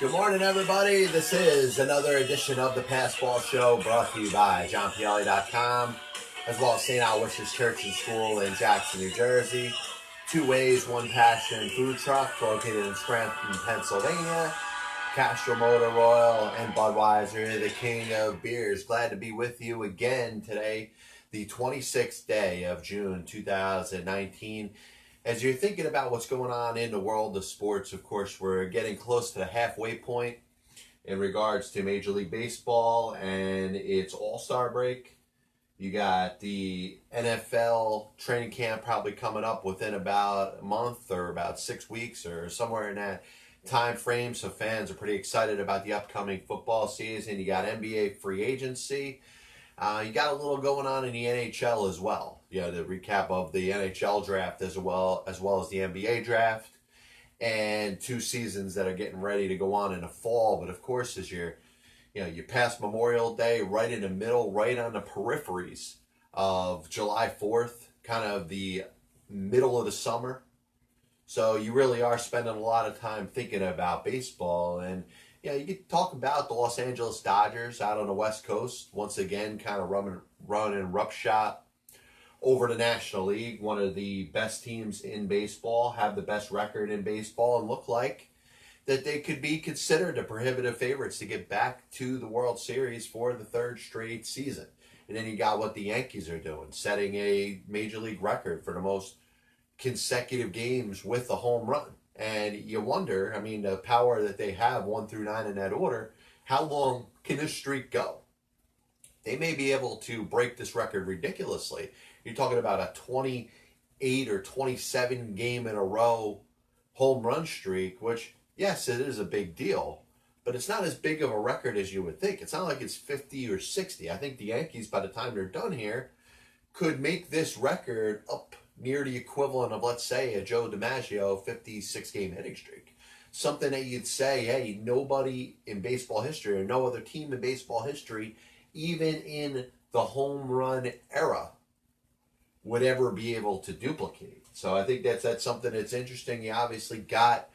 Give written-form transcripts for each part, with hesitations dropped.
Good morning, everybody. This is another edition of the Passball Show brought to you by JohnPielli.com, as well as St. Aloysius Church and School in Jackson, New Jersey. 2 Ways, 1 Passion food truck located in Scranton, Pennsylvania. Castro Motor Oil and Budweiser, the king of beers. Glad to be with you again today, the 26th day of June 2019. As you're thinking about what's going on in the world of sports, of course, we're getting close to the halfway point in regards to Major League Baseball and its All-Star break. You got the NFL training camp probably coming up within about a month or about 6 weeks or somewhere in that time frame. So fans are pretty excited about the upcoming football season. You got NBA free agency. You got a little going on in the NHL as well. The recap of the NHL draft as well as the NBA draft, and 2 seasons that are getting ready to go on in the fall. But of course, as you pass Memorial Day, right in the middle, right on the peripheries of July 4th, kind of the middle of the summer. So you really are spending a lot of time thinking about baseball. And you could talk about the Los Angeles Dodgers out on the West Coast, once again kind of running roughshod over the National League, one of the best teams in baseball, have the best record in baseball, and look like that they could be considered the prohibitive favorites to get back to the World Series for the 3rd straight season. And then you got what the Yankees are doing, setting a Major League record for the most consecutive games with a home run. And you wonder, the power that they have 1 through 9 in that order, how long can this streak go? They may be able to break this record ridiculously. You're talking about a 28 or 27 game in a row home run streak, which, yes, it is a big deal, but it's not as big of a record as you would think. It's not like it's 50 or 60. I think the Yankees, by the time they're done here, could make this record up near the equivalent of, let's say, a Joe DiMaggio 56-game hitting streak. Something that you'd say, hey, nobody in baseball history or no other team in baseball history, even in the home run era, would ever be able to duplicate. So I think that's something that's interesting. You obviously got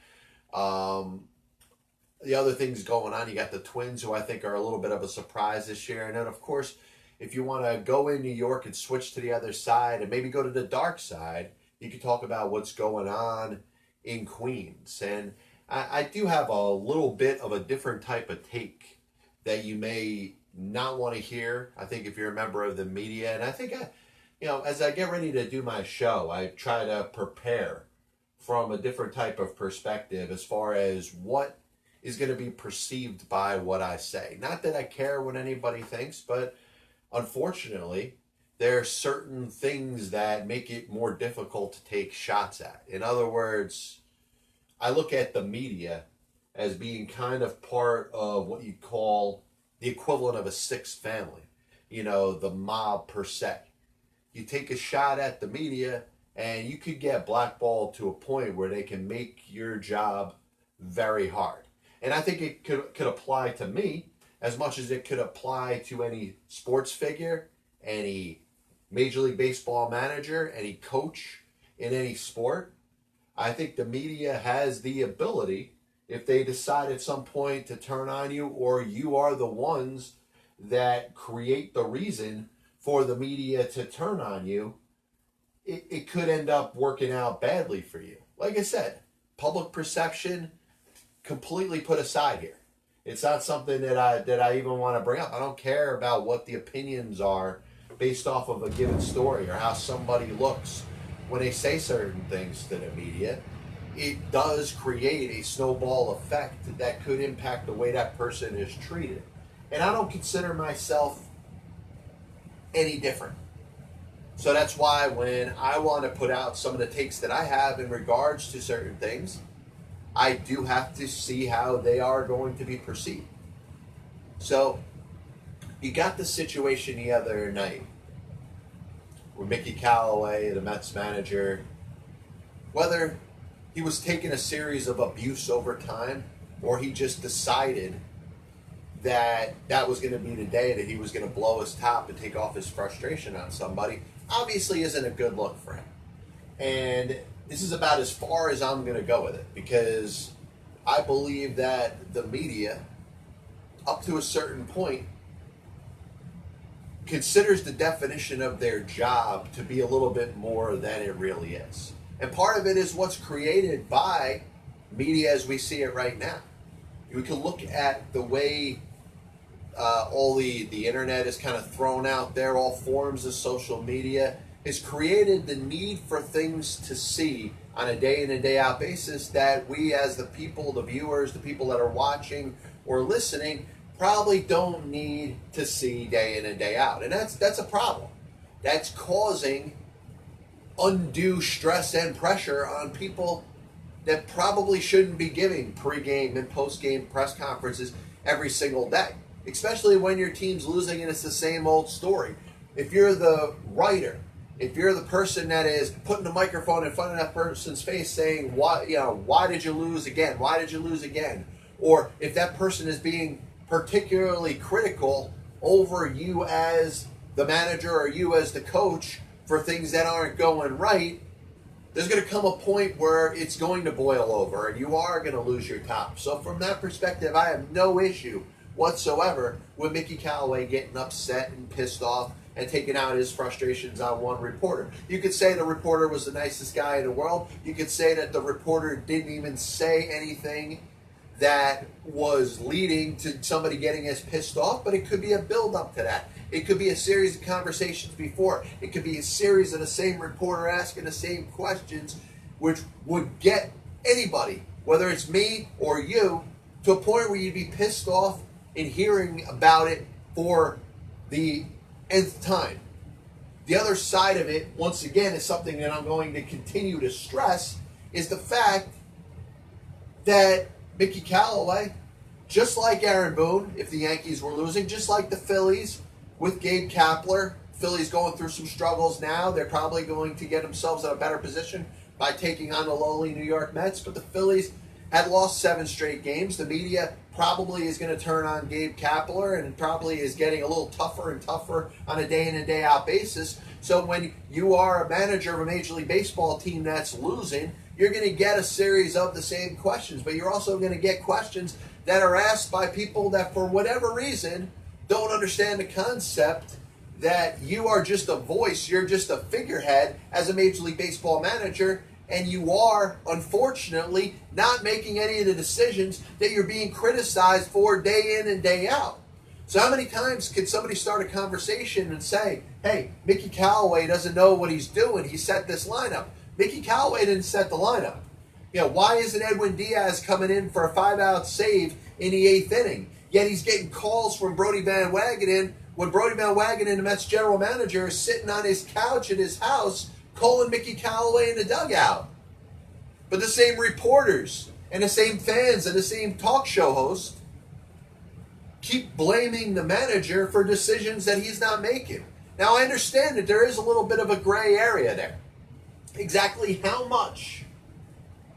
the other things going on. You got the Twins, who I think are a little bit of a surprise this year. And then, of course, if you want to go in New York and switch to the other side and maybe go to the dark side, you could talk about what's going on in Queens. And I do have a little bit of a different type of take that you may not want to hear. I think if you're a member of the media, and I think as I get ready to do my show, I try to prepare from a different type of perspective as far as what is going to be perceived by what I say. Not that I care what anybody thinks, but unfortunately, there are certain things that make it more difficult to take shots at. In other words, I look at the media as being kind of part of what you call the equivalent of a sixth family, the mob per se. You take a shot at the media and you could get blackballed to a point where they can make your job very hard. And I think it could apply to me as much as it could apply to any sports figure, any Major League Baseball manager, any coach in any sport. I think the media has the ability, if they decide at some point to turn on you, or you are the ones that create the reason for the media to turn on you, it could end up working out badly for you. Like I said, public perception completely put aside here. It's not something that I even want to bring up. I don't care about what the opinions are based off of a given story or how somebody looks when they say certain things to the media. It does create a snowball effect that could impact the way that person is treated. And I don't consider myself any different. So that's why when I want to put out some of the takes that I have in regards to certain things, I do have to see how they are going to be perceived. So you got the situation the other night where Mickey Callaway, the Mets manager, whether he was taking a series of abuse over time or he just decided that that was going to be the day that he was going to blow his top and take off his frustration on somebody, obviously isn't a good look for him. And this is about as far as I'm going to go with it, because I believe that the media, up to a certain point, considers the definition of their job to be a little bit more than it really is. And part of it is what's created by media as we see it right now. We can look at the way all the internet is kind of thrown out there, all forms of social media, has created the need for things to see on a day in and day out basis that we as the people, the viewers, the people that are watching or listening probably don't need to see day in and day out. And that's a problem. That's causing undue stress and pressure on people that probably shouldn't be giving pre-game and post-game press conferences every single day, especially when your team's losing and it's the same old story. If you're the writer, if you're the person that is putting the microphone in front of that person's face saying, why did you lose again? Why did you lose again? Or if that person is being particularly critical over you as the manager or you as the coach for things that aren't going right, there's going to come a point where it's going to boil over and you are going to lose your top. So from that perspective, I have no issue whatsoever with Mickey Callaway getting upset and pissed off and taking out his frustrations on one reporter. You could say the reporter was the nicest guy in the world. You could say that the reporter didn't even say anything that was leading to somebody getting as pissed off, but it could be a build-up to that. It could be a series of conversations before. It could be a series of the same reporter asking the same questions, which would get anybody, whether it's me or you, to a point where you'd be pissed off in hearing about it for the nth time. The other side of it, once again, is something that I'm going to continue to stress, is the fact that Mickey Callaway, just like Aaron Boone, if the Yankees were losing, just like the Phillies with Gabe Kapler, Phillies going through some struggles now. They're probably going to get themselves in a better position by taking on the lowly New York Mets. But the Phillies had lost 7 straight games. The media probably is going to turn on Gabe Kapler and probably is getting a little tougher and tougher on a day in and day out basis. So when you are a manager of a Major League Baseball team that's losing, you're going to get a series of the same questions, but you're also going to get questions that are asked by people that for whatever reason don't understand the concept that you are just a voice, you're just a figurehead as a Major League Baseball manager, and you are, unfortunately, not making any of the decisions that you're being criticized for day in and day out. So how many times can somebody start a conversation and say, hey, Mickey Callaway doesn't know what he's doing, he set this lineup. Mickey Callaway didn't set the lineup. Why isn't Edwin Diaz coming in for a 5-out save in the 8th inning? Yet he's getting calls from Brodie Van Wagenen when Brodie Van Wagenen, the Mets general manager, is sitting on his couch at his house calling Mickey Callaway in the dugout. But the same reporters and the same fans and the same talk show hosts keep blaming the manager for decisions that he's not making. Now, I understand that there is a little bit of a gray area there. Exactly how much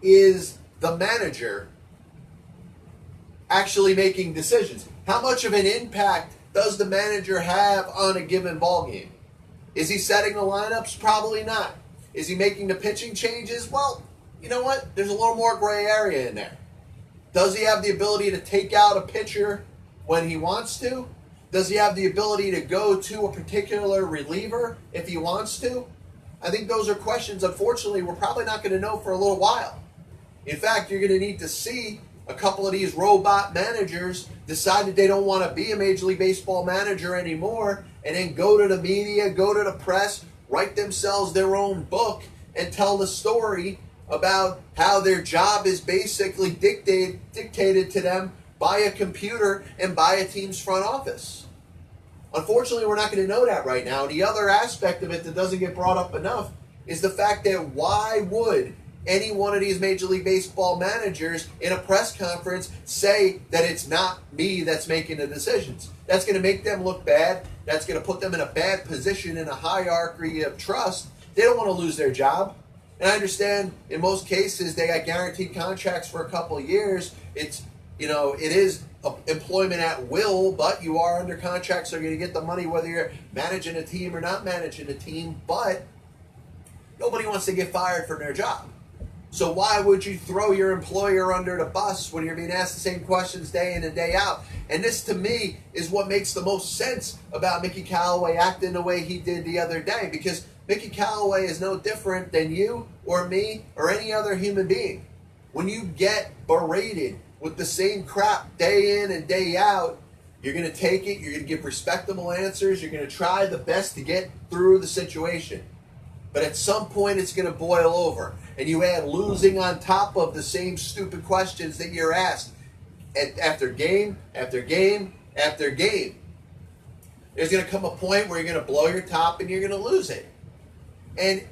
is the manager actually making decisions? How much of an impact does the manager have on a given ballgame? Is he setting the lineups? Probably not. Is he making the pitching changes? Well, you know what? There's a little more gray area in there. Does he have the ability to take out a pitcher when he wants to? Does he have the ability to go to a particular reliever if he wants to? I think those are questions, unfortunately, we're probably not going to know for a little while. In fact, you're going to need to see a couple of these robot managers decide that they don't want to be a Major League Baseball manager anymore and then go to the media, go to the press, write themselves their own book and tell the story about how their job is basically dictated to them by a computer and by a team's front office. Unfortunately, we're not going to know that right now. The other aspect of it that doesn't get brought up enough is the fact that why would any one of these Major League Baseball managers in a press conference say that it's not me that's making the decisions? That's going to make them look bad. That's going to put them in a bad position in a hierarchy of trust. They don't want to lose their job. And I understand in most cases they got guaranteed contracts for a couple of years. It is employment at will, but you are under contract, so you're going to get the money whether you're managing a team or not managing a team. But nobody wants to get fired from their job. So why would you throw your employer under the bus when you're being asked the same questions day in and day out? And this, to me, is what makes the most sense about Mickey Callaway acting the way he did the other day. Because Mickey Callaway is no different than you or me or any other human being. When you get berated with the same crap day in and day out, you're going to take it, you're going to give respectable answers, you're going to try the best to get through the situation. But at some point, it's going to boil over. And you add losing on top of the same stupid questions that you're asked after game, after game, after game. There's going to come a point where you're going to blow your top and you're going to lose it. And,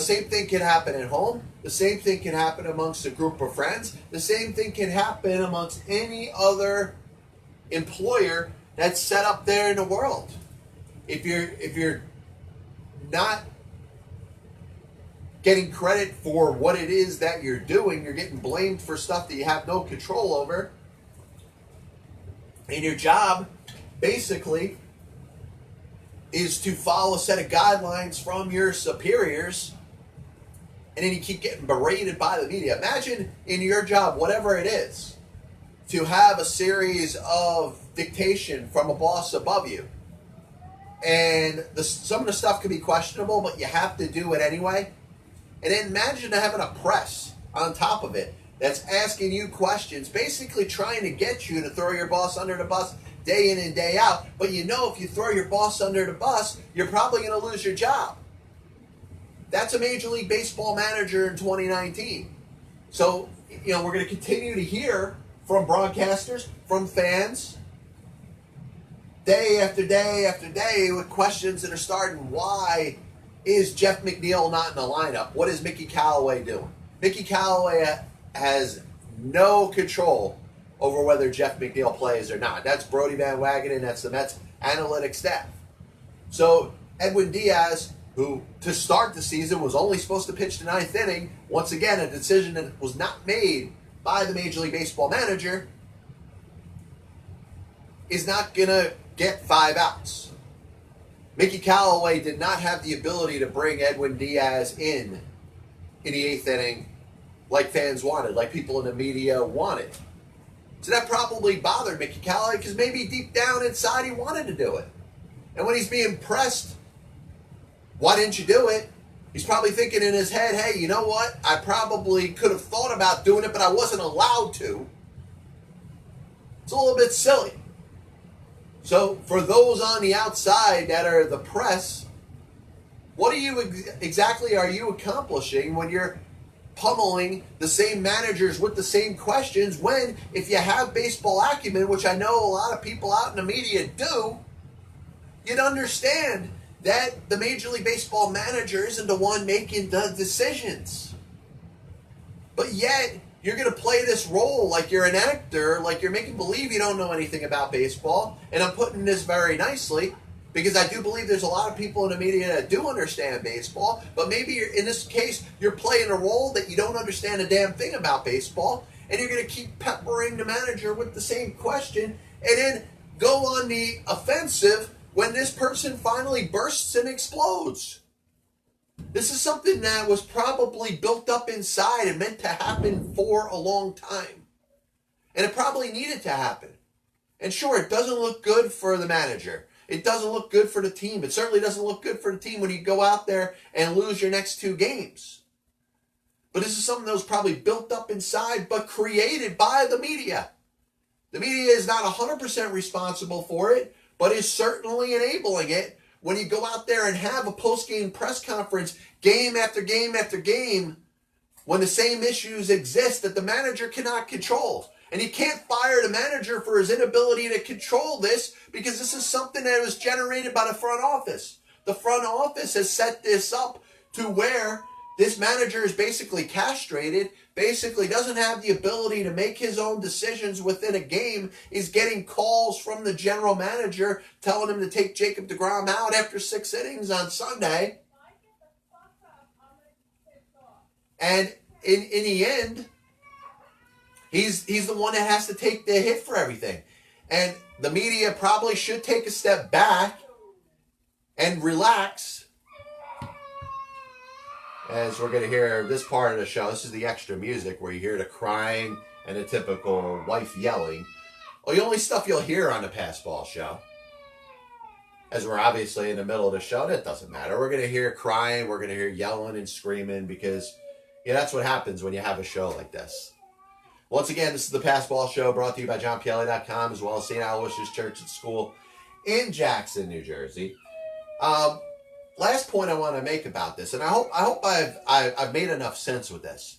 same thing can happen at home. The same thing can happen amongst a group of friends. The same thing can happen amongst any other employer that's set up there in the world. If you're not getting credit for what it is that you're doing, you're getting blamed for stuff that you have no control over. And your job, basically, is to follow a set of guidelines from your superiors, and then you keep getting berated by the media. Imagine in your job, whatever it is, to have a series of dictation from a boss above you. And some of the stuff could be questionable, but you have to do it anyway. And then imagine having a press on top of it that's asking you questions, basically trying to get you to throw your boss under the bus day in and day out. But if you throw your boss under the bus, you're probably going to lose your job. That's a Major League Baseball manager in 2019. So, we're going to continue to hear from broadcasters, from fans, day after day after day with questions that are starting, why is Jeff McNeil not in the lineup? What is Mickey Callaway doing? Mickey Callaway has no control over whether Jeff McNeil plays or not. That's Brody Van Wagenen, that's the Mets analytics staff. So Edwin Diaz, who to start the season was only supposed to pitch the ninth inning, once again a decision that was not made by the Major League Baseball manager, is not going to get 5 outs. Mickey Callaway did not have the ability to bring Edwin Diaz in the 8th inning like fans wanted, like people in the media wanted. So that probably bothered Mickey Callaway because maybe deep down inside he wanted to do it. And when he's being pressed, why didn't you do it? He's probably thinking in his head, hey, you know what? I probably could have thought about doing it, but I wasn't allowed to. It's a little bit silly. So for those on the outside that are the press, what exactly are you accomplishing when you're pummeling the same managers with the same questions when, if you have baseball acumen, which I know a lot of people out in the media do, you'd understand that the Major League Baseball manager isn't the one making the decisions. But yet, you're going to play this role like you're an actor, like you're making believe you don't know anything about baseball. And I'm putting this very nicely because I do believe there's a lot of people in the media that do understand baseball. But maybe in this case, you're playing a role that you don't understand a damn thing about baseball. And you're going to keep peppering the manager with the same question and then go on the offensive when this person finally bursts and explodes. This is something that was probably built up inside and meant to happen for a long time. And it probably needed to happen. And sure, it doesn't look good for the manager. It doesn't look good for the team. It certainly doesn't look good for the team when you go out there and lose your next 2 games. But this is something that was probably built up inside, but created by the media. The media is not 100% responsible for it, but is certainly enabling it. When you go out there and have a post-game press conference game after game after game, when the same issues exist that the manager cannot control. And you can't fire the manager for his inability to control this because this is something that was generated by the front office. The front office has set this up to where this manager is basically castrated, basically doesn't have the ability to make his own decisions within a game. He's getting calls from the general manager telling him to take Jacob deGrom out after 6 innings on Sunday. And in the end, he's the one that has to take the hit for everything. And the media probably should take a step back and relax as we're going to hear this part of the show. This is the extra music where you hear the crying and the typical wife yelling. Well, the only stuff you'll hear on the Pass Ball show, as we're obviously in the middle of the show, that doesn't matter. We're going to hear crying, we're going to hear yelling and screaming, because that's what happens when you have a show like this. Once again, this is the Pass Ball Show, brought to you by JohnPielli.com, as well as St. Aloysius Church and School in Jackson, New Jersey. Last point I want to make about this, and I hope I've made enough sense with this,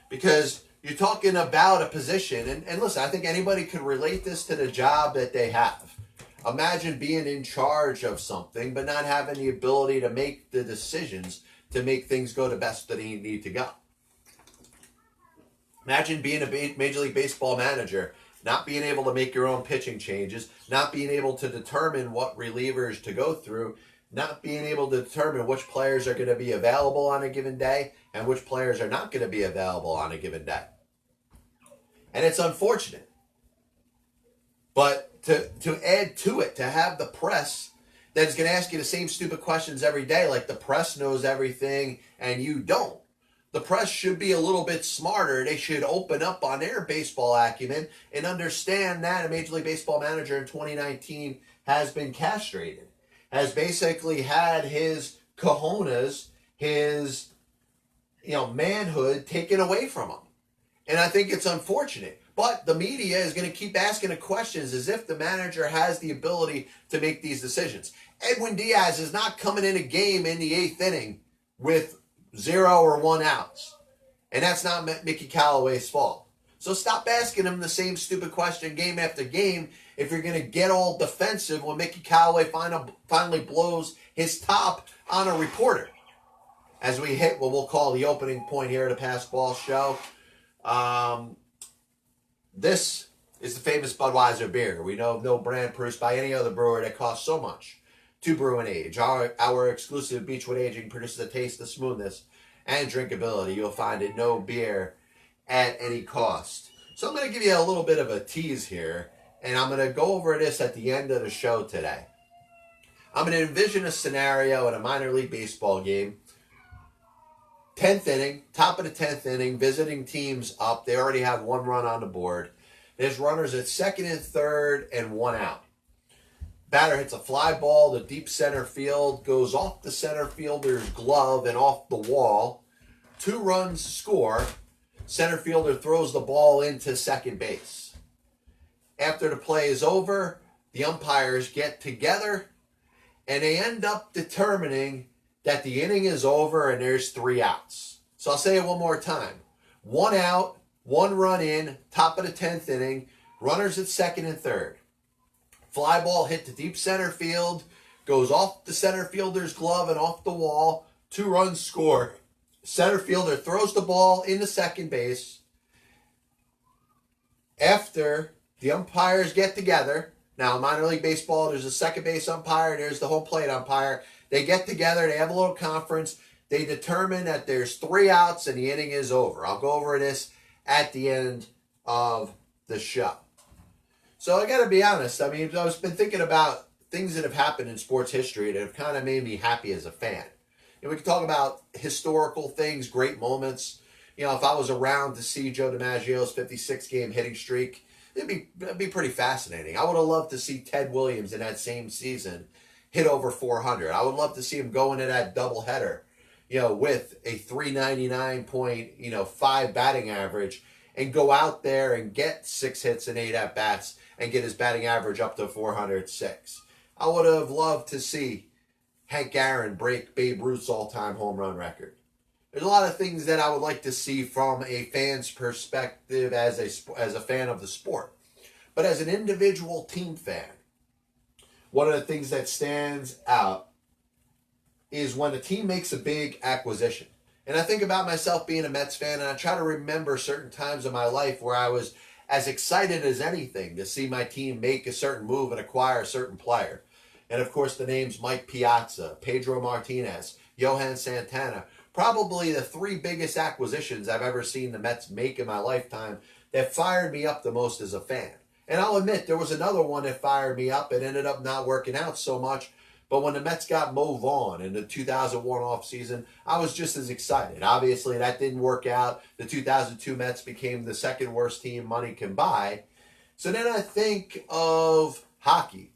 because you're talking about a position, and listen, I think anybody could relate this to the job that they have. Imagine being in charge of something, but not having the ability to make the decisions to make things go the best that they need to go. Imagine being a Major League Baseball manager, not being able to make your own pitching changes, not being able to determine what relievers to go through, not being able to determine which players are going to be available on a given day and which players are not going to be available on a given day. And it's unfortunate. But to add to it, to have the press that is going to ask you the same stupid questions every day, like the press knows everything and you don't. The press should be a little bit smarter. They should open up on their baseball acumen and understand that a Major League Baseball manager in 2019 has been castrated, has basically had his cojones, his manhood taken away from him. And I think it's unfortunate. But the media is going to keep asking the questions as if the manager has the ability to make these decisions. Edwin Diaz is not coming in a game in the 8th inning with 0 or 1 outs. And that's not Mickey Callaway's fault. So stop asking him the same stupid question game after game if you're going to get all defensive when Mickey Callaway finally blows his top on a reporter. As we hit what we'll call the opening point here at the Pass Ball Show. This is the famous Budweiser beer. We know of no brand produced by any other brewer that costs so much to brew and age. Our exclusive Beechwood aging produces a taste of smoothness and drinkability you'll find in no beer at any cost. So I'm going to give you a little bit of a tease here, and I'm going to go over this at the end of the show today. I'm going to envision a scenario in a minor league baseball game. 10th inning, top of the 10th inning, visiting teams up. They already have 1 run on the board. There's runners at 2nd and 3rd and 1 out. Batter hits a fly ball to deep center field, goes off the center fielder's glove and off the wall. 2 runs score. Center fielder throws the ball into second base. After the play is over, the umpires get together and they end up determining that the inning is over and there's 3 outs. So I'll say it one more time. 1 out, 1 run in, top of the 10th inning, runners at 2nd and 3rd. Fly ball hit to deep center field, goes off the center fielder's glove and off the wall. 2 runs scored. Center fielder throws the ball into second base. After the umpires get together, now in minor league baseball, there's a second base umpire, there's the home plate umpire. They get together, they have a little conference, they determine that there's 3 outs and the inning is over. I'll go over this at the end of the show. So I got to be honest, I've been thinking about things that have happened in sports history that have kind of made me happy as a fan. And we can talk about historical things, great moments. If I was around to see Joe DiMaggio's 56-game hitting streak, it'd be pretty fascinating. I would have loved to see Ted Williams in that same season hit over 400. I would love to see him go into that doubleheader, with a 399.5 batting average and go out there and get 6 hits and 8 at-bats and get his batting average up to 406. I would have loved to see Hank Aaron break Babe Ruth's all-time home run record. There's a lot of things that I would like to see from a fan's perspective as a fan of the sport. But as an individual team fan, one of the things that stands out is when a team makes a big acquisition. And I think about myself being a Mets fan, and I try to remember certain times in my life where I was as excited as anything to see my team make a certain move and acquire a certain player. And of course, the names Mike Piazza, Pedro Martinez, Johan Santana, probably the 3 biggest acquisitions I've ever seen the Mets make in my lifetime that fired me up the most as a fan. And I'll admit, there was another one that fired me up. It ended up not working out so much, But when the Mets got Mo Vaughn in the 2001 offseason, I was just as excited. Obviously, that didn't work out. The 2002 Mets became the second worst team money can buy. So then I think of hockey.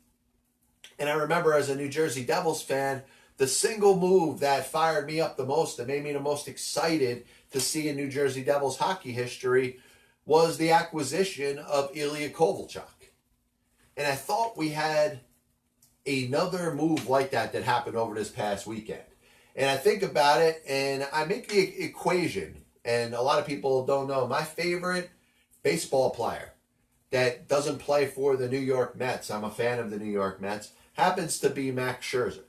And I remember as a New Jersey Devils fan, the single move that fired me up the most, that made me the most excited to see in New Jersey Devils hockey history, was the acquisition of Ilya Kovalchuk. And I thought we had another move like that happened over this past weekend. And I think about it and I make the equation, and a lot of people don't know, my favorite baseball player that doesn't play for the New York Mets, I'm a fan of the New York Mets, happens to be Max Scherzer.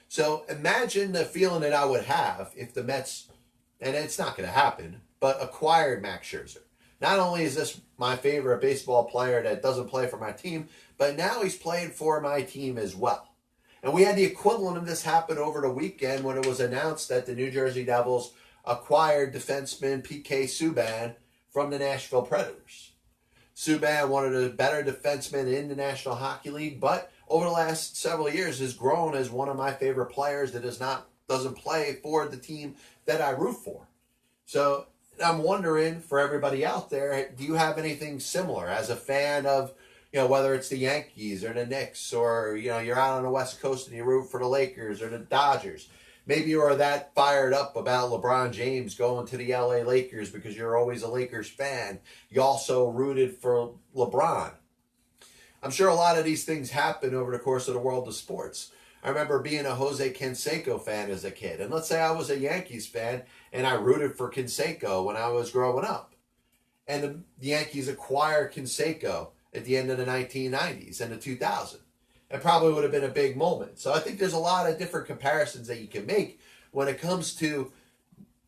So imagine the feeling that I would have if the Mets, and it's not going to happen, but acquired Max Scherzer. Not only is this my favorite baseball player that doesn't play for my team, but now he's playing for my team as well. And we had the equivalent of this happen over the weekend when it was announced that the New Jersey Devils acquired defenseman PK Subban from the Nashville Predators. Subban, one of the better defensemen in the National Hockey League, but over the last several years has grown as one of my favorite players that doesn't play for the team that I root for. So I'm wondering, for everybody out there, do you have anything similar as a fan of, whether it's the Yankees or the Knicks, or, you're out on the West Coast and you root for the Lakers or the Dodgers. Maybe you are that fired up about LeBron James going to the LA Lakers because you're always a Lakers fan. You also rooted for LeBron. I'm sure a lot of these things happen over the course of the world of sports. I remember being a Jose Canseco fan as a kid. And let's say I was a Yankees fan and I rooted for Canseco when I was growing up. And the Yankees acquired Canseco at the end of the 1990s and the 2000s. It probably would have been a big moment. So I think there's a lot of different comparisons that you can make when it comes to,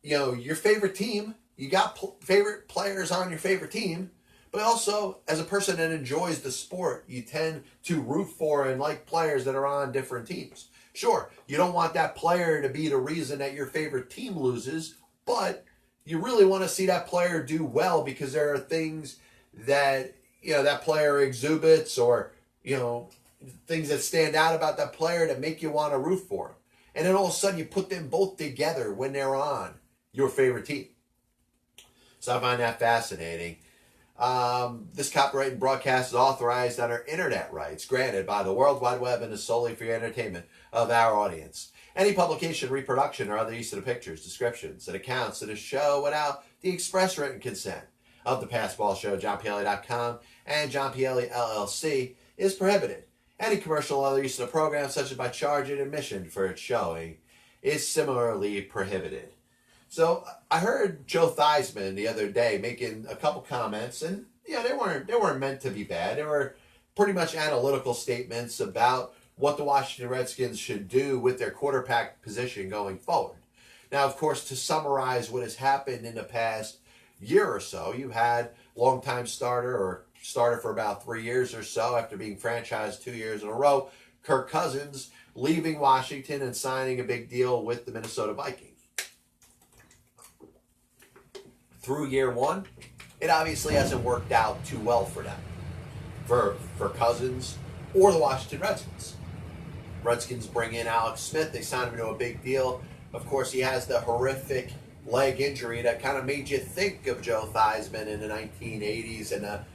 your favorite team. You got favorite players on your favorite team. But also, as a person that enjoys the sport, you tend to root for and like players that are on different teams. Sure, you don't want that player to be the reason that your favorite team loses, but you really want to see that player do well because there are things that, that player exhibits or, things that stand out about that player that make you want to root for them. And then all of a sudden you put them both together when they're on your favorite team. So I find that fascinating. This copyright and broadcast is authorized under internet rights granted by the World Wide Web and is solely for your entertainment of our audience. Any publication, reproduction, or other use of the pictures, descriptions, and accounts of the show without the express written consent of the Passball Show, JohnPielli.com, and John Pielli LLC is prohibited. Any commercial or other use of the program, such as by charging admission for its showing, is similarly prohibited. So I heard Joe Theismann the other day making a couple comments, and they weren't meant to be bad. They were pretty much analytical statements about what the Washington Redskins should do with their quarterback position going forward. Now, of course, to summarize what has happened in the past year or so, you had longtime starter for about 3 years or so after being franchised 2 years in a row, Kirk Cousins leaving Washington and signing a big deal with the Minnesota Vikings. Through year one, it obviously hasn't worked out too well for them, for Cousins or the Washington Redskins. Redskins bring in Alex Smith. They sign him to a big deal. Of course, he has the horrific leg injury that kind of made you think of Joe Theismann in the 1980s and a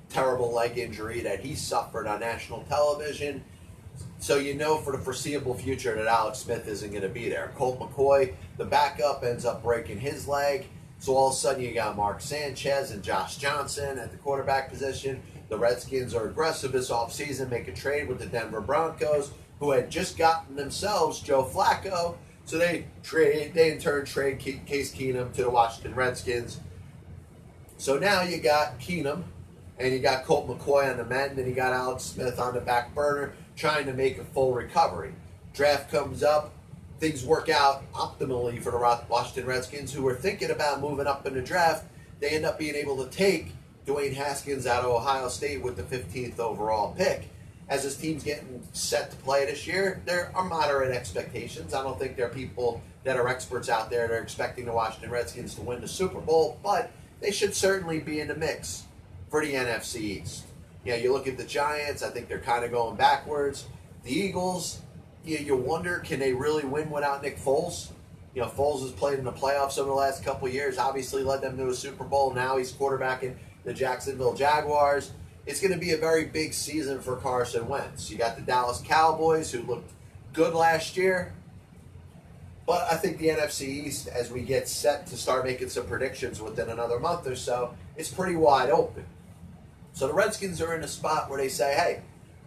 terrible leg injury that he suffered on national television. So for the foreseeable future that Alex Smith isn't going to be there. Colt McCoy, the backup, ends up breaking his leg. So all of a sudden you got Mark Sanchez and Josh Johnson at the quarterback position. The Redskins are aggressive this offseason, make a trade with the Denver Broncos, who had just gotten themselves Joe Flacco. So they in turn trade Case Keenum to the Washington Redskins. So now you got Keenum and you got Colt McCoy on the mend and you got Alex Smith on the back burner trying to make a full recovery. Draft comes up. Things work out optimally for the Washington Redskins, who were thinking about moving up in the draft. They end up being able to take Dwayne Haskins out of Ohio State with the 15th overall pick. As this team's getting set to play this year, there are moderate expectations. I don't think there are people that are experts out there that are expecting the Washington Redskins to win the Super Bowl, but they should certainly be in the mix for the NFC East. You look at the Giants, I think they're kind of going backwards. The Eagles, you wonder, can they really win without Nick Foles? You know, Foles has played in the playoffs over the last couple of years, obviously led them to a Super Bowl. Now he's quarterbacking the Jacksonville Jaguars. It's going to be a very big season for Carson Wentz. You got the Dallas Cowboys, who looked good last year. But I think the NFC East, as we get set to start making some predictions within another month or so, is pretty wide open. So the Redskins are in a spot where they say, hey,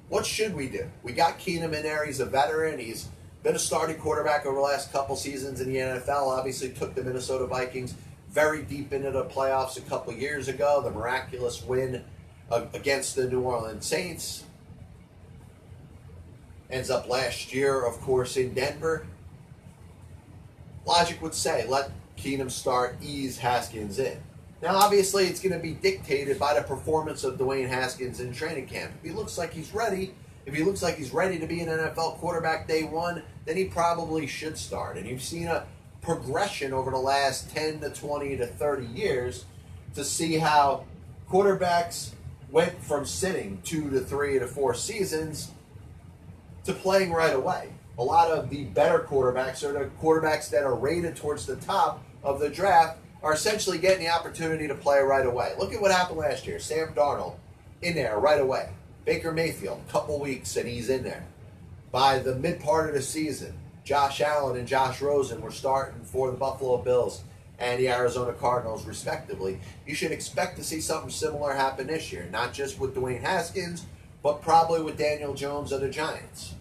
what should we do? We got Keenum in there. He's a veteran. He's been a starting quarterback over the last couple seasons in the NFL. Obviously took the Minnesota Vikings very deep into the playoffs a couple years ago. The miraculous win against the New Orleans Saints. Ends up last year, of course, in Denver. Logic would say, let Keenum start, ease Haskins in. Now, obviously, it's going to be dictated by the performance of Dwayne Haskins in training camp. If he looks like he's ready, if he looks like he's ready to be an NFL quarterback day one, then he probably should start. And you've seen a progression over the last 10 to 20 to 30 years to see how quarterbacks went from sitting 2 to 3 to 4 seasons to playing right away. A lot of the better quarterbacks, or the quarterbacks that are rated towards the top of the draft, are essentially getting the opportunity to play right away. Look at what happened last year. Sam Darnold in there right away. Baker Mayfield, couple weeks and he's in there. By the mid part of the season, Josh Allen and Josh Rosen were starting for the Buffalo Bills and the Arizona Cardinals, respectively. You should expect to see something similar happen this year, not just with Dwayne Haskins, but probably with Daniel Jones of the Giants.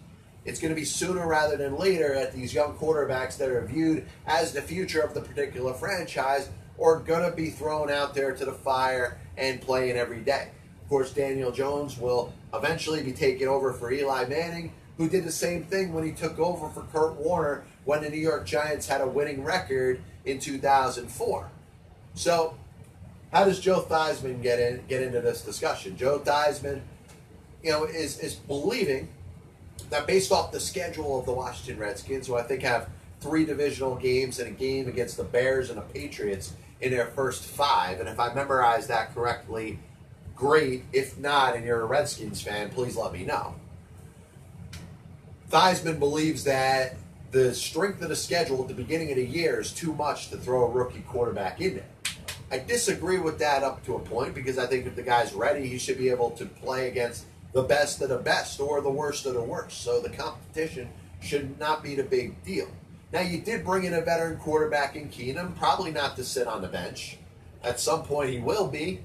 It's going to be sooner rather than later that these young quarterbacks that are viewed as the future of the particular franchise are going to be thrown out there to the fire and playing every day. Of course, Daniel Jones will eventually be taking over for Eli Manning, who did the same thing when he took over for Kurt Warner when the New York Giants had a winning record in 2004. So, how does Joe Theismann get into this discussion? Joe Theismann, is believing that based off the schedule of the Washington Redskins, who I think have 3 divisional games and a game against the Bears and the Patriots in their first 5, and if I memorized that correctly, great. If not, and you're a Redskins fan, please let me know. Theismann believes that the strength of the schedule at the beginning of the year is too much to throw a rookie quarterback in there. I disagree with that up to a point, because I think if the guy's ready, he should be able to play against the best of the best or the worst of the worst. So the competition should not be the big deal. Now, you did bring in a veteran quarterback in Keenum, probably not to sit on the bench. At some point he will be,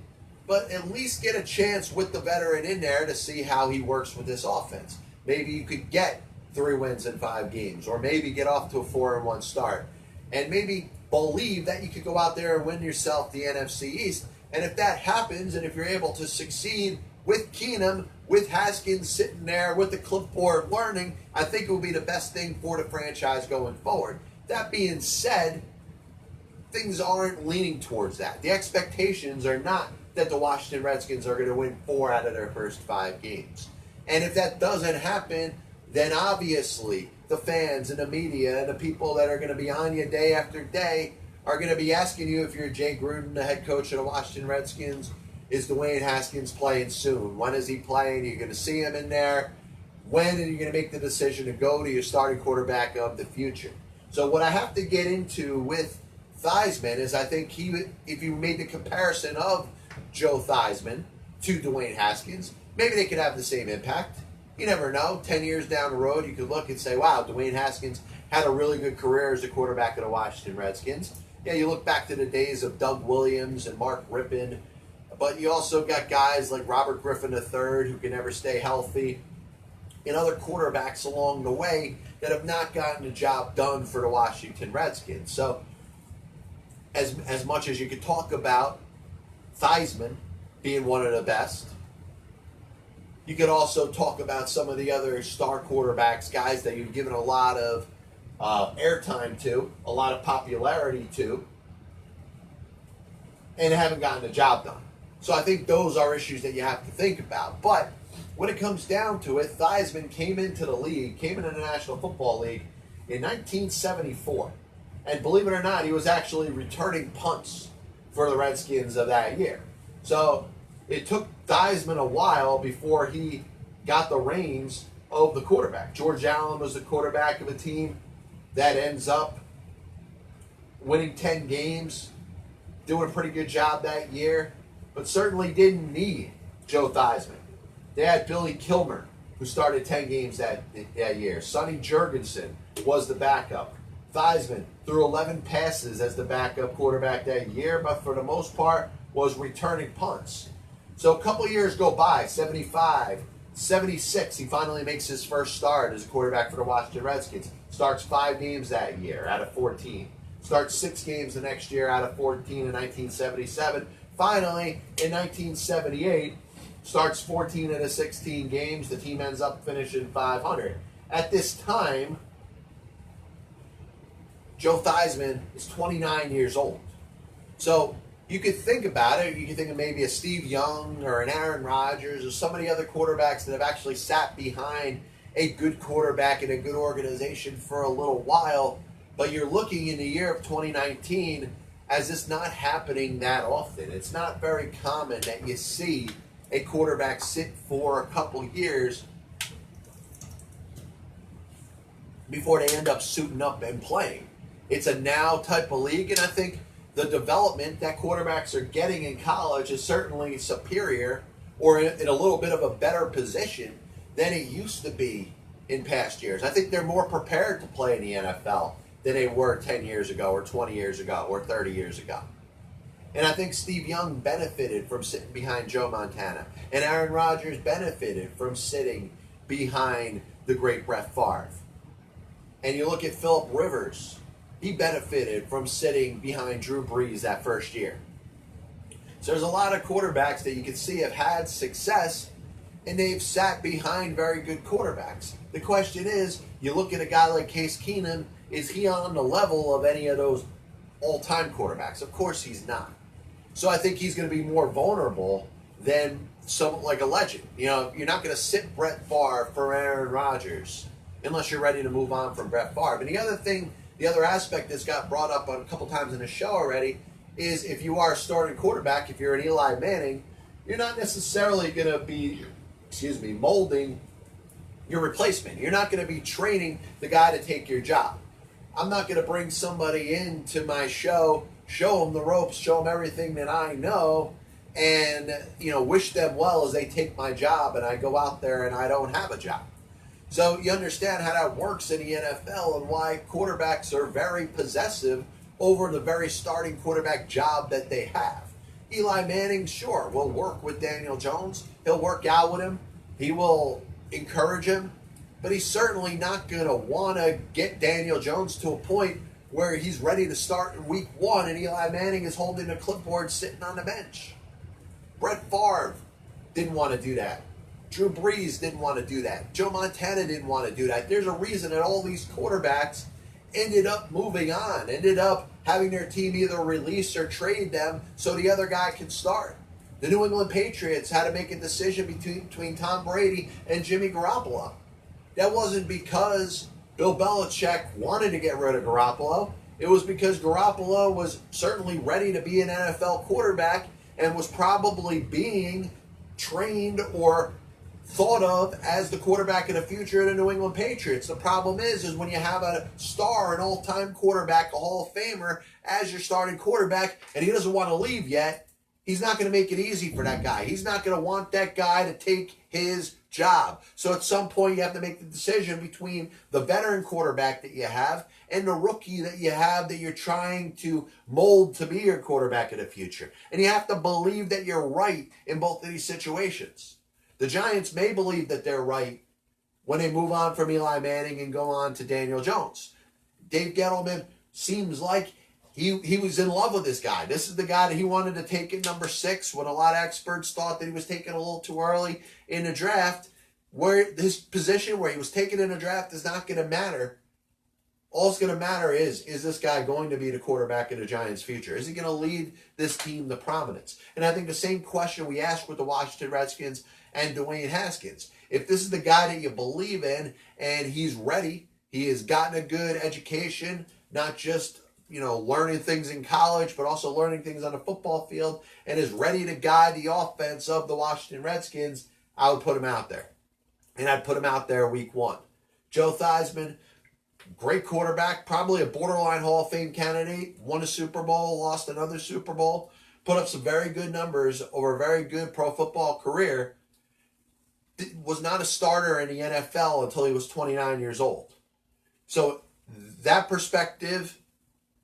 but at least get a chance with the veteran in there to see how he works with this offense. Maybe you could get 3 wins in 5 games, or maybe get off to a 4-1 start, and maybe believe that you could go out there and win yourself the NFC East. And if that happens, and if you're able to succeed with Keenum, with Haskins sitting there with the clipboard learning, I think it will be the best thing for the franchise going forward. That being said, things aren't leaning towards that. The expectations are not that the Washington Redskins are going to win 4 out of their first 5 games. And if that doesn't happen, then obviously the fans and the media and the people that are going to be on you day after day are going to be asking you, if you're Jay Gruden, the head coach of the Washington Redskins, is Dwayne Haskins playing soon? When is he playing? Are you going to see him in there? When are you going to make the decision to go to your starting quarterback of the future? So what I have to get into with Theismann is, I think if you made the comparison of Joe Theismann to Dwayne Haskins, maybe they could have the same impact. You never know. 10 years down the road, you could look and say, wow, Dwayne Haskins had a really good career as a quarterback of the Washington Redskins. Yeah, you look back to the days of Doug Williams and Mark Rippon, but you also got guys like Robert Griffin III who can never stay healthy, and other quarterbacks along the way that have not gotten the job done for the Washington Redskins. So as much as you could talk about Theismann being one of the best, you could also talk about some of the other star quarterbacks, guys that you've given a lot of airtime to, a lot of popularity to, and haven't gotten the job done. So I think those are issues that you have to think about. But when it comes down to it, Theismann came into the National Football League in 1974. And believe it or not, he was actually returning punts for the Redskins of that year. So it took Theismann a while before he got the reins of the quarterback. George Allen was the quarterback of a team that ends up winning 10 games, doing a pretty good job that year, but certainly didn't need Joe Theismann. They had Billy Kilmer, who started 10 games that year. Sonny Jurgensen was the backup. Theismann threw 11 passes as the backup quarterback that year, but for the most part was returning punts. So a couple years go by, 75, 76, he finally makes his first start as a quarterback for the Washington Redskins. Starts 5 games that year out of 14. Starts 6 games the next year out of 14 in 1977. Finally, in 1978, starts 14 out of 16 games. The team ends up finishing 500. At this time, Joe Theismann is 29 years old. So you could think about it. You could think of maybe a Steve Young or an Aaron Rodgers or some of the other quarterbacks that have actually sat behind a good quarterback in a good organization for a little while. But you're looking in the year of 2019 as this not happening that often. It's not very common that you see a quarterback sit for a couple years before they end up suiting up and playing. It's a now type of league, and I think the development that quarterbacks are getting in college is certainly superior or in a little bit of a better position than it used to be in past years. I think they're more prepared to play in the NFL than they were 10 years ago or 20 years ago or 30 years ago. And I think Steve Young benefited from sitting behind Joe Montana. And Aaron Rodgers benefited from sitting behind the great Brett Favre. And you look at Phillip Rivers, he benefited from sitting behind Drew Brees that first year. So there's a lot of quarterbacks that you can see have had success, and they've sat behind very good quarterbacks. The question is, you look at a guy like Case Keenum, is he on the level of any of those all-time quarterbacks? Of course he's not. So I think he's going to be more vulnerable than someone like a legend. You know, you're not going to sit Brett Favre for Aaron Rodgers unless you're ready to move on from Brett Favre. And the other thing, the other aspect that's got brought up a couple times in the show already is if you are a starting quarterback, if you're an Eli Manning, you're not necessarily going to be, molding your replacement. You're not going to be training the guy to take your job. I'm not going to bring somebody into my show, show them the ropes, show them everything that I know, and wish them well as they take my job and I go out there and I don't have a job. So you understand how that works in the NFL and why quarterbacks are very possessive over the very starting quarterback job that they have. Eli Manning, sure, will work with Daniel Jones. He'll work out with him. He will encourage him. But he's certainly not going to want to get Daniel Jones to a point where he's ready to start in week 1 and Eli Manning is holding a clipboard sitting on the bench. Brett Favre didn't want to do that. Drew Brees didn't want to do that. Joe Montana didn't want to do that. There's a reason that all these quarterbacks ended up moving on, ended up having their team either release or trade them so the other guy can start. The New England Patriots had to make a decision between Tom Brady and Jimmy Garoppolo. That wasn't because Bill Belichick wanted to get rid of Garoppolo. It was because Garoppolo was certainly ready to be an NFL quarterback and was probably being trained or thought of as the quarterback of the future of the New England Patriots. The problem is when you have a star, an all-time quarterback, a Hall of Famer as your starting quarterback, and he doesn't want to leave yet, he's not going to make it easy for that guy. He's not going to want that guy to take his job. So at some point you have to make the decision between the veteran quarterback that you have and the rookie that you have that you're trying to mold to be your quarterback of the future. And you have to believe that you're right in both of these situations. The Giants may believe that they're right when they move on from Eli Manning and go on to Daniel Jones. Dave Gettleman seems like he was in love with this guy. This is the guy that he wanted to take at number 6 when a lot of experts thought that he was taken a little too early in the draft. Where his position where he was taken in the draft is not going to matter. All it's going to matter is this guy going to be the quarterback of the Giants' future? Is he going to lead this team to prominence? And I think the same question we asked with the Washington Redskins and Dwayne Haskins. If this is the guy that you believe in and he's ready, he has gotten a good education, not just learning things in college, but also learning things on the football field, and is ready to guide the offense of the Washington Redskins, I would put him out there. and I'd put him out there week 1. Joe Theismann, great quarterback, probably a borderline Hall of Fame candidate, won a Super Bowl, lost another Super Bowl, put up some very good numbers over a very good pro football career, was not a starter in the NFL until he was 29 years old. So that perspective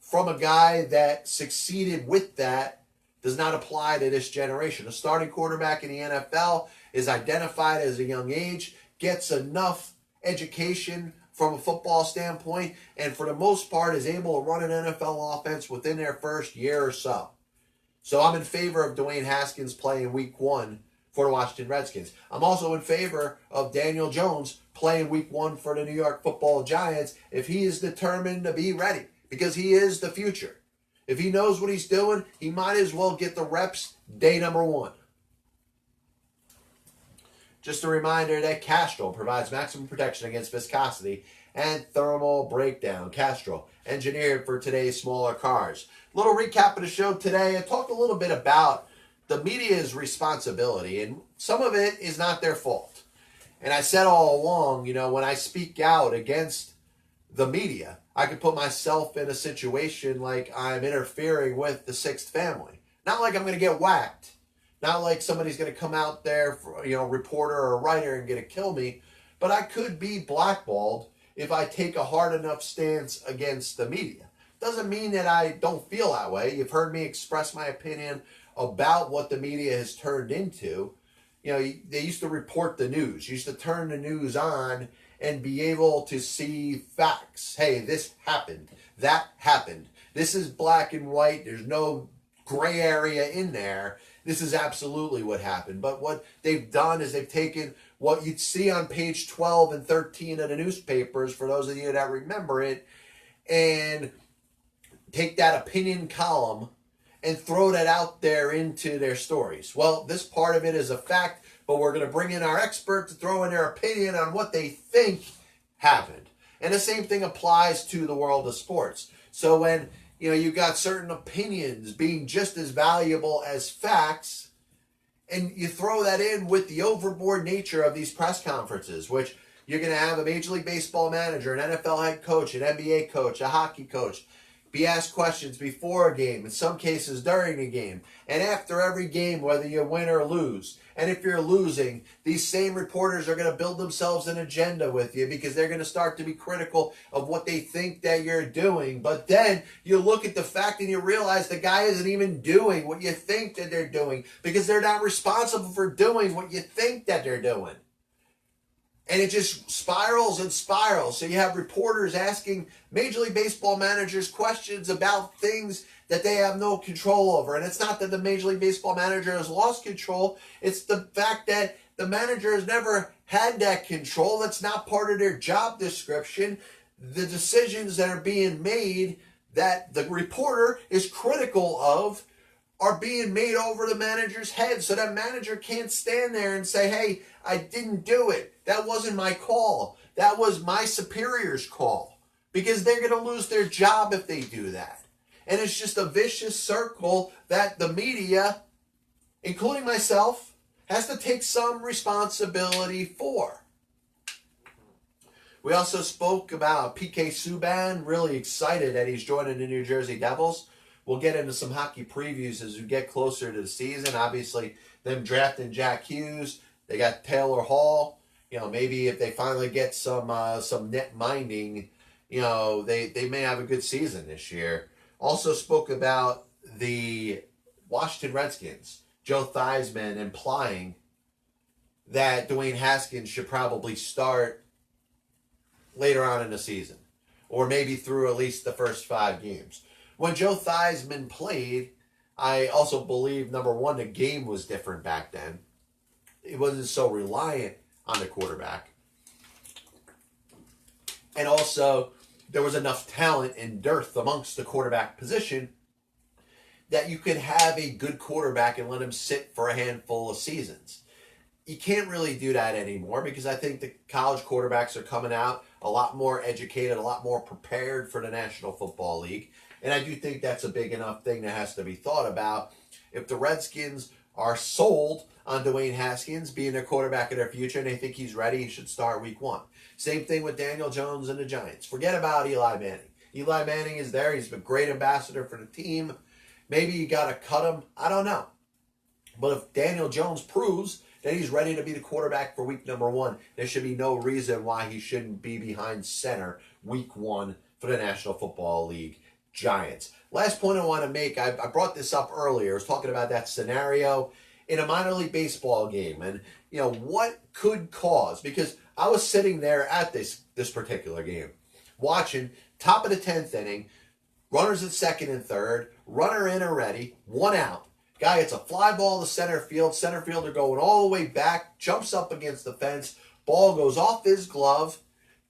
from a guy that succeeded with that does not apply to this generation. A starting quarterback in the NFL is identified as a young age, gets enough education from a football standpoint, and for the most part is able to run an NFL offense within their first year or so. So I'm in favor of Dwayne Haskins playing week 1 for the Washington Redskins. I'm also in favor of Daniel Jones playing week 1 for the New York Football Giants if he is determined to be ready, because he is the future. If he knows what he's doing, he might as well get the reps day number 1. Just a reminder that Castrol provides maximum protection against viscosity and thermal breakdown. Castrol, engineered for today's smaller cars. Little recap of the show today. I talked a little bit about the media's responsibility, and some of it is not their fault. And I said all along, when I speak out against the media, I could put myself in a situation like I'm interfering with the Sixth Family. Not like I'm going to get whacked. Not like somebody's going to come out there, reporter or writer, and going to kill me. But I could be blackballed if I take a hard enough stance against the media. Doesn't mean that I don't feel that way. You've heard me express my opinion about what the media has turned into. They used to report the news. Used to turn the news on and be able to see facts. Hey, this happened. That happened. This is black and white. There's no gray area in there. This is absolutely what happened. But what they've done is they've taken what you'd see on page 12 and 13 of the newspapers, for those of you that remember it, and take that opinion column and throw that out there into their stories. Well, this part of it is a fact, but we're going to bring in our expert to throw in their opinion on what they think happened. And the same thing applies to the world of sports. So when you've got certain opinions being just as valuable as facts, and you throw that in with the overboard nature of these press conferences, which you're going to have a Major League Baseball manager, an NFL head coach, an NBA coach, a hockey coach, be asked questions before a game, in some cases during a game, and after every game, whether you win or lose. And if you're losing, these same reporters are going to build themselves an agenda with you, because they're going to start to be critical of what they think that you're doing. But then you look at the fact and you realize the guy isn't even doing what you think that they're doing, because they're not responsible for doing what you think that they're doing. And it just spirals and spirals. So you have reporters asking Major League Baseball managers questions about things that they have no control over. And it's not that the Major League Baseball manager has lost control. It's the fact that the manager has never had that control. That's not part of their job description. The decisions that are being made that the reporter is critical of are being made over the manager's head. So that manager can't stand there and say, hey, I didn't do it. That wasn't my call. That was my superior's call. Because they're going to lose their job if they do that. And it's just a vicious circle that the media, including myself, has to take some responsibility for. We also spoke about PK Subban, really excited that he's joining the New Jersey Devils. We'll get into some hockey previews as we get closer to the season. Obviously, them drafting Jack Hughes. They got Taylor Hall. Maybe if they finally get some net minding, they may have a good season this year. Also spoke about the Washington Redskins. Joe Theismann implying that Dwayne Haskins should probably start later on in the season, or maybe through at least the first 5 games. When Joe Theismann played, I also believe, number one, the game was different back then. It wasn't so reliant on the quarterback. And also, there was enough talent and dearth amongst the quarterback position that you could have a good quarterback and let him sit for a handful of seasons. You can't really do that anymore, because I think the college quarterbacks are coming out a lot more educated, a lot more prepared for the National Football League. And I do think that's a big enough thing that has to be thought about. If the Redskins are sold on Dwayne Haskins being their quarterback of their future, and they think he's ready. He should start week 1. Same thing with Daniel Jones and the Giants. Forget about Eli Manning. Eli Manning is there. He's a great ambassador for the team. Maybe you got to cut him. I don't know. But if Daniel Jones proves that he's ready to be the quarterback for week number 1, there should be no reason why he shouldn't be behind center week 1 for the National Football League Giants. Last point I want to make, I brought this up earlier. I was talking about that scenario in a minor league baseball game. And, what could cause, because I was sitting there at this particular game, watching top of the 10th inning, runners at second and third, runner in already, 1 out. Guy hits a fly ball to center field. Center fielder going all the way back, jumps up against the fence. Ball goes off his glove.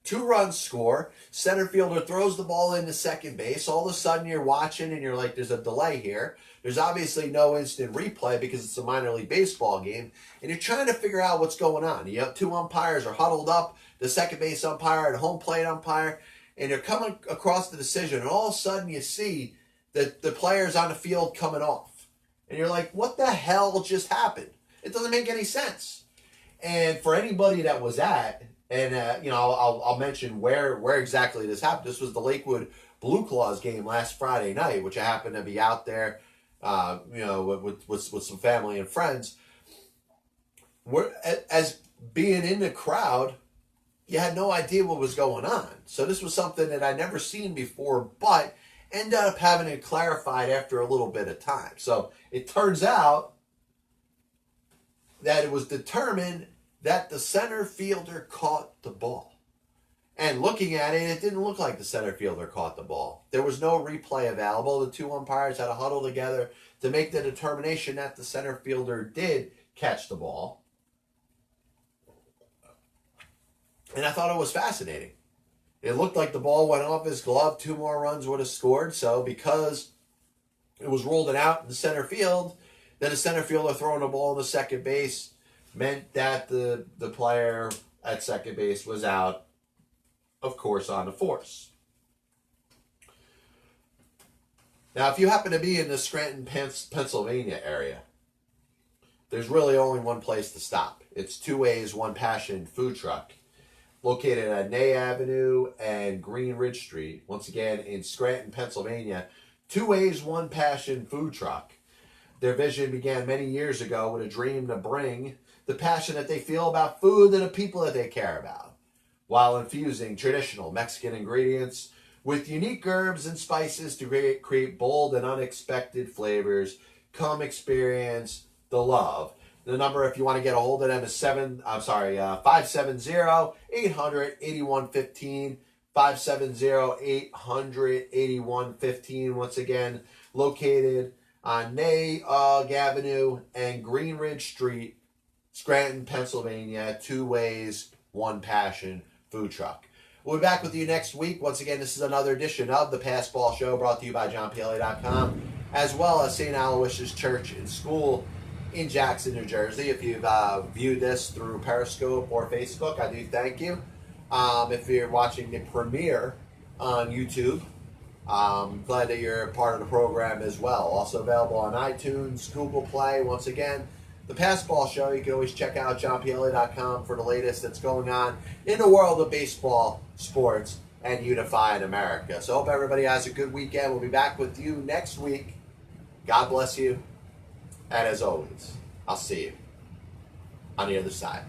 2 runs score. Center fielder throws the ball into second base. All of a sudden you're watching and you're like, there's a delay here. There's obviously no instant replay because it's a minor league baseball game. And you're trying to figure out what's going on. You have 2 umpires are huddled up. The second base umpire, the home plate umpire. And they're coming across the decision. And all of a sudden you see that the players on the field coming off. And you're like, what the hell just happened? It doesn't make any sense. And for anybody that was at, and I'll mention where exactly this happened. This was the Lakewood Blue Claws game last Friday night, which I happened to be out there, with some family and friends. As being in the crowd, you had no idea what was going on. So this was something that I'd never seen before, but ended up having it clarified after a little bit of time. So it turns out that it was determined that the center fielder caught the ball. And looking at it, it didn't look like the center fielder caught the ball. There was no replay available. The 2 umpires had to huddle together to make the determination that the center fielder did catch the ball. And I thought it was fascinating. It looked like the ball went off his glove. 2 more runs would have scored. So because it was ruled out in the center field, then the center fielder throwing the ball to second base meant that the player at second base was out, of course, on the force. Now, if you happen to be in the Scranton, Pennsylvania area, there's really only one place to stop. It's 2 Ways, One Passion food truck, located at Nay Avenue and Green Ridge Street. Once again, in Scranton, Pennsylvania. 2 Ways, One Passion food truck. Their vision began many years ago with a dream to bring the passion that they feel about food to the people that they care about, while infusing traditional Mexican ingredients with unique herbs and spices to create bold and unexpected flavors. Come experience the love. The number, if you want to get a hold of them, is 570-800-8115. 570-800-8115. Once again, located on Nay Avenue and Green Ridge Street, Scranton, Pennsylvania. 2 Ways, One Passion food truck. We'll be back with you next week. Once again, this is another edition of the Passball Show, brought to you by JohnPLA.com, as well as St. Aloysius Church and School in Jackson, New Jersey. If you've viewed this through Periscope or Facebook, I do thank you. If you're watching the premiere on YouTube, I'm glad that you're a part of the program as well. Also available on iTunes, Google Play. Once again, the Passball Show. You can always check out JohnPLA.com for the latest that's going on in the world of baseball, sports, and unifying America. So I hope everybody has a good weekend. We'll be back with you next week. God bless you. And as always, I'll see you on the other side.